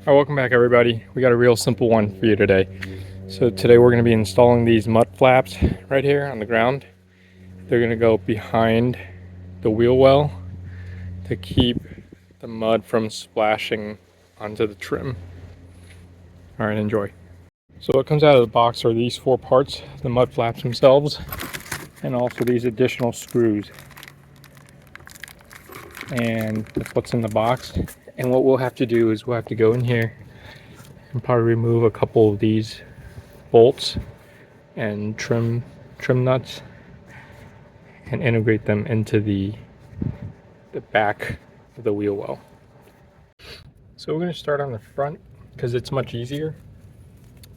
Alright, welcome back everybody. We got a real simple one for you today. So today we're going to be installing these mud flaps right here on the ground. They're going to go behind the wheel well to keep the mud from splashing onto the trim. Alright, enjoy. So what comes out of the box are these four parts, the mud flaps themselves, and also these additional screws. And that's what's in the box. And what we'll have to do is we'll have to go in here and probably remove a couple of these bolts and trim nuts and integrate them into the back of the wheel well. So we're going to start on the front because it's much easier.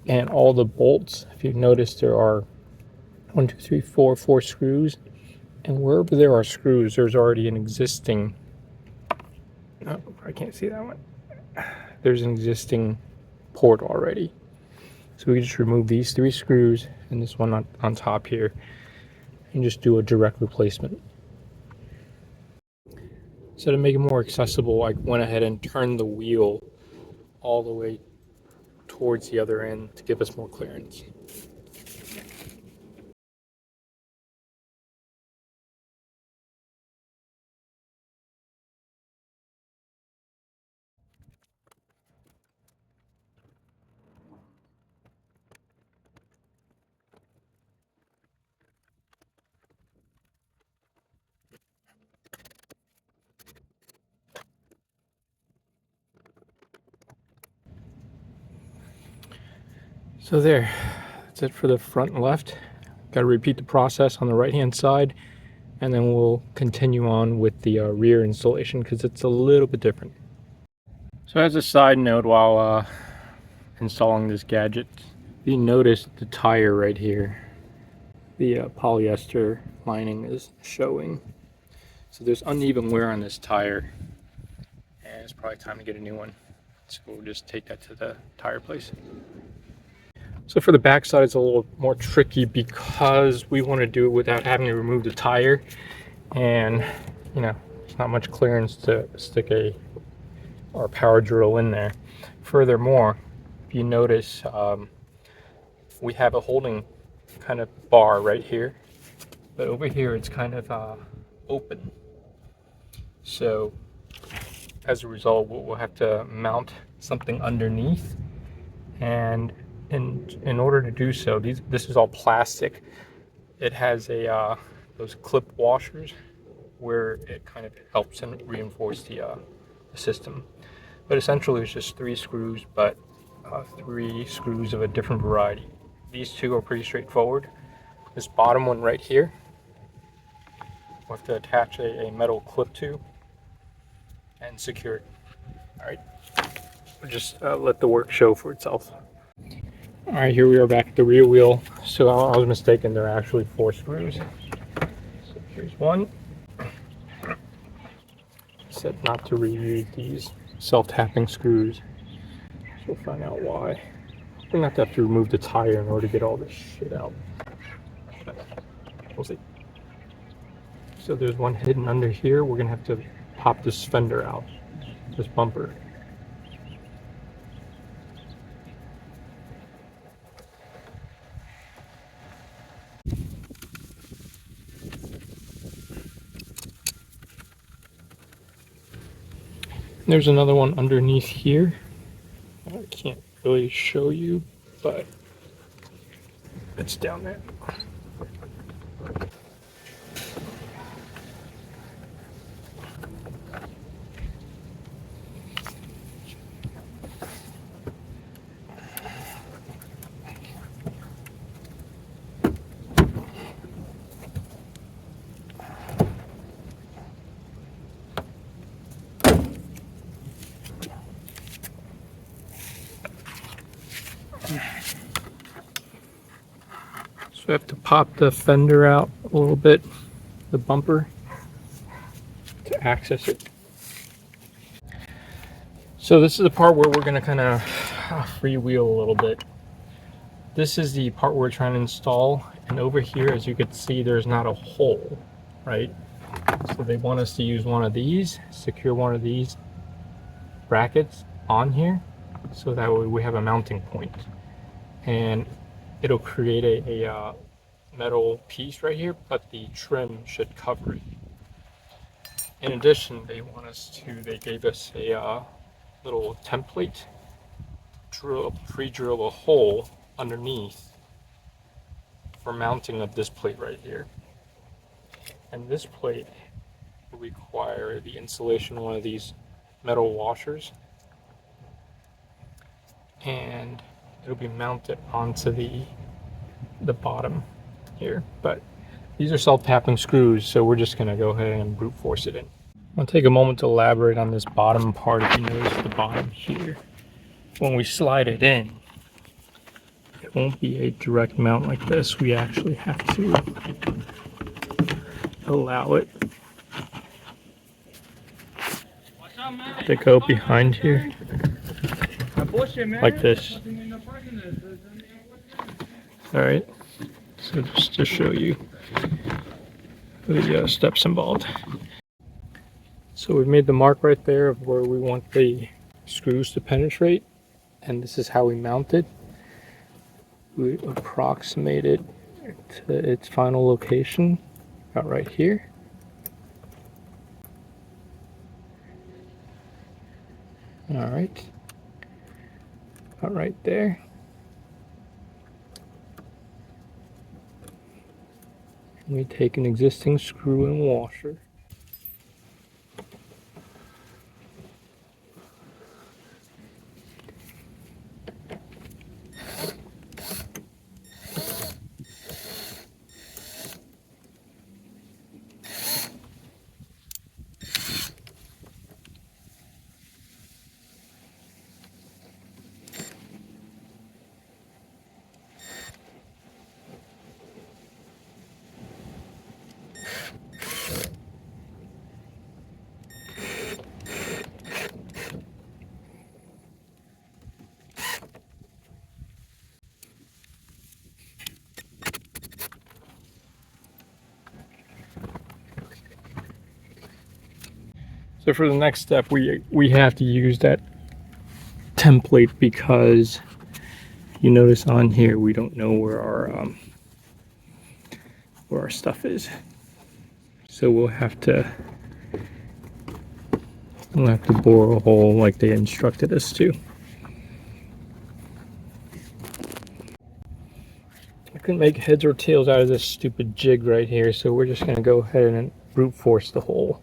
And all the bolts, if you've noticed, there are 1, 2, 3, 4 screws. And wherever there are screws, there's already an existing, oh, I can't see that one. There's an existing port already. So we can just remove these 3 screws and this one on top here and just do a direct replacement. So to make it more accessible, I went ahead and turned the wheel all the way towards the other end to give us more clearance. So there, that's it for the front and left. Got to repeat the process on the right hand side, and then we'll continue on with the rear installation because it's a little bit different. So as a side note, while installing this gadget, you notice the tire right here, the polyester lining is showing. So there's uneven wear on this tire, and it's probably time to get a new one. So we'll just take that to the tire place. So for the back side, it's a little more tricky because we want to do it without having to remove the tire, and you know, there's not much clearance to stick our power drill in there. Furthermore, if you notice, we have a holding kind of bar right here, but over here it's kind of open. So as a result, we'll have to mount something underneath, and in order to do so, this is all plastic. It has those clip washers where it kind of helps and reinforce the system. But essentially it's just 3 screws, but 3 screws of a different variety. These 2 are pretty straightforward. This bottom one right here, we'll have to attach a metal clip to and secure it. Alright, we'll just let the work show for itself. Alright, here we are back at the rear wheel. So I was mistaken, there are actually 4 screws. So here's one. Said not to reuse these self-tapping screws. So we'll find out why. We're going to have to remove the tire in order to get all this shit out. But we'll see. So there's one hidden under here. We're going to have to pop this fender out, this bumper. There's another one underneath here. I can't really show you, but it's down there. So I have to pop the fender out a little bit, the bumper, to access it. So this is the part where we're going to kind of freewheel a little bit. This is the part we're trying to install, and over here, as you can see, there's not a hole, right? So they want us to use one of these, secure one of these brackets on here, so that way we have a mounting point, and it'll create a metal piece right here, but the trim should cover it. In addition, they gave us a little template, pre-drill a hole underneath for mounting of this plate right here. And this plate will require the installation of one of these metal washers, and it'll be mounted onto the bottom here. But these are self-tapping screws, so we're just going to go ahead and brute force it in. I'll take a moment to elaborate on this bottom part. If you notice the bottom here, when we slide it in, it won't be a direct mount like this. We actually have to allow it to go behind here like this. Alright, so just to show you the steps involved. So we've made the mark right there of where we want the screws to penetrate, and this is how we mount it. We approximate it to its final location, about right here. Alright, about right there. We take an existing screw and washer. So for the next step, we have to use that template, because you notice on here we don't know where our stuff is. So we'll have to bore a hole like they instructed us to. I couldn't make heads or tails out of this stupid jig right here, so we're just gonna go ahead and brute force the hole.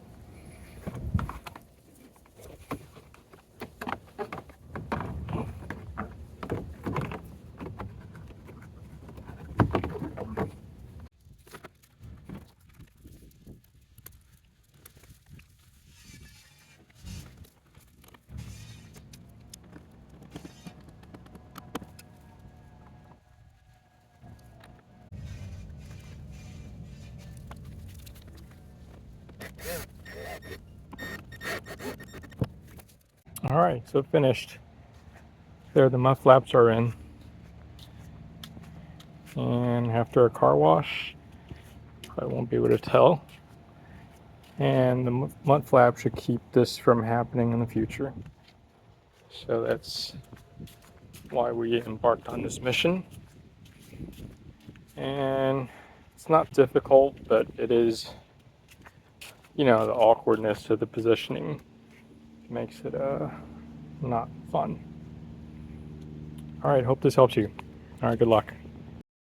All right, so finished. There, the mud flaps are in. And after a car wash, I won't be able to tell. And the mud flap should keep this from happening in the future. So that's why we embarked on this mission. And it's not difficult, but it is, you know, the awkwardness of the positioning makes it not fun. All right, hope this helps you. All right, good luck.